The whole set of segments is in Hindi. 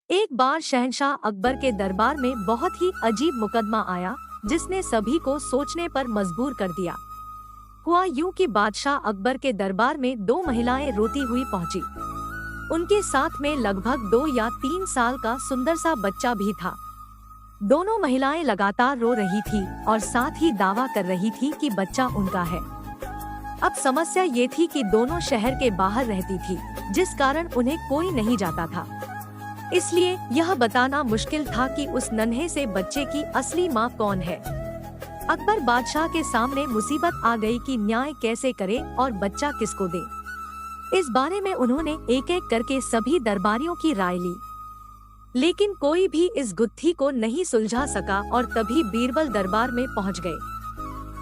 एक बार शहंशाह अकबर के दरबार में बहुत ही अजीब मुकदमा आया, जिसने सभी को सोचने पर मजबूर कर दिया। हुआ यूं कि बादशाह अकबर के दरबार में दो महिलाएं रोती हुई पहुंची। उनके साथ में लगभग 2 या 3 साल का सुंदर सा बच्चा भी था। दोनों महिलाएं लगातार रो रही थी और साथ ही दावा कर रही थी कि बच्चा उनका है। अब समस्या ये थी कि दोनों शहर के बाहर रहती थी, जिस कारण उन्हें कोई नहीं जाता था। इसलिए यह बताना मुश्किल था कि उस नन्हे से बच्चे की असली माँ कौन है। अकबर बादशाह के सामने मुसीबत आ गई कि न्याय कैसे करे और बच्चा किसको दे। इस बारे में उन्होंने एक एक करके सभी दरबारियों की राय ली, लेकिन कोई भी इस गुत्थी को नहीं सुलझा सका और तभी बीरबल दरबार में पहुंच गए।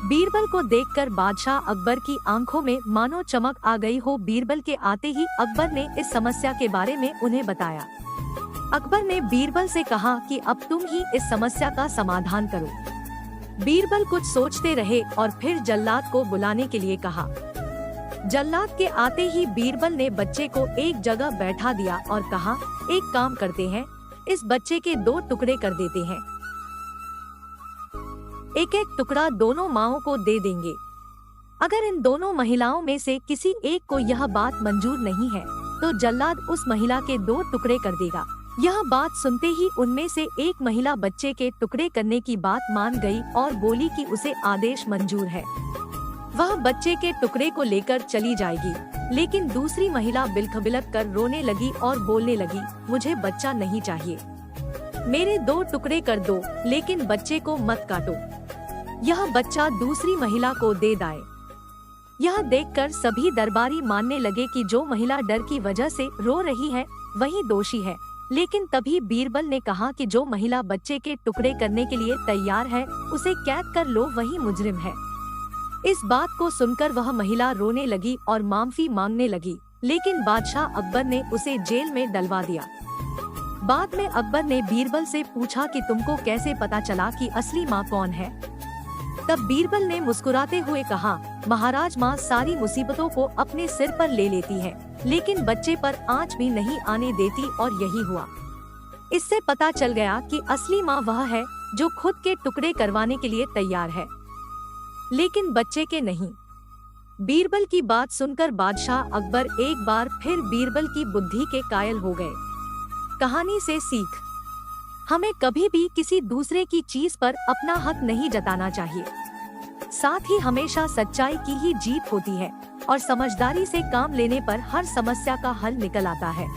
बीरबल को देखकर बादशाह अकबर की आंखों में मानो चमक आ गई हो। बीरबल के आते ही अकबर ने इस समस्या के बारे में उन्हें बताया। अकबर ने बीरबल से कहा कि अब तुम ही इस समस्या का समाधान करो। बीरबल कुछ सोचते रहे और फिर जल्लाद को बुलाने के लिए कहा। जल्लाद के आते ही बीरबल ने बच्चे को एक जगह बैठा दिया और कहा, एक काम करते हैं, इस बच्चे के 2 टुकड़े कर देते हैं। एक एक टुकड़ा दोनों माओं को दे देंगे। अगर इन दोनों महिलाओं में से किसी एक को यह बात मंजूर नहीं है तो जल्लाद उस महिला के 2 टुकड़े कर देगा। यह बात सुनते ही उनमें से एक महिला बच्चे के टुकड़े करने की बात मान गई और बोली कि उसे आदेश मंजूर है, वह बच्चे के टुकड़े को लेकर चली जाएगी। लेकिन दूसरी महिला बिलख-बिलख कर रोने लगी और बोलने लगी, मुझे बच्चा नहीं चाहिए, मेरे 2 टुकड़े कर दो, लेकिन बच्चे को मत काटो। यह बच्चा दूसरी महिला को दे दाए। यह देखकर सभी दरबारी मानने लगे कि जो महिला डर की वजह से रो रही है वही दोषी है। लेकिन तभी बीरबल ने कहा कि जो महिला बच्चे के टुकड़े करने के लिए तैयार है उसे कैद कर लो, वही मुजरिम है। इस बात को सुनकर वह महिला रोने लगी और माफी मांगने लगी, लेकिन बादशाह अकबर ने उसे जेल में डलवा दिया। बाद में अकबर ने बीरबल से पूछा कि तुमको कैसे पता चला कि असली माँ कौन है। तब बीरबल ने मुस्कुराते हुए कहा, महाराज, माँ सारी मुसीबतों को अपने सिर पर ले लेती है, लेकिन बच्चे पर आंच भी नहीं आने देती, और यही हुआ। इससे पता चल गया कि असली माँ वह है जो खुद के टुकड़े करवाने के लिए तैयार है, लेकिन बच्चे के नहीं। बीरबल की बात सुनकर बादशाह अकबर एक बार फिर बीरबल की बुद्धि के कायल हो गए। कहानी से सीख, हमें कभी भी किसी दूसरे की चीज पर अपना हक नहीं जताना चाहिए। साथ ही हमेशा सच्चाई की ही जीत होती है और समझदारी से काम लेने पर हर समस्या का हल निकल आता है।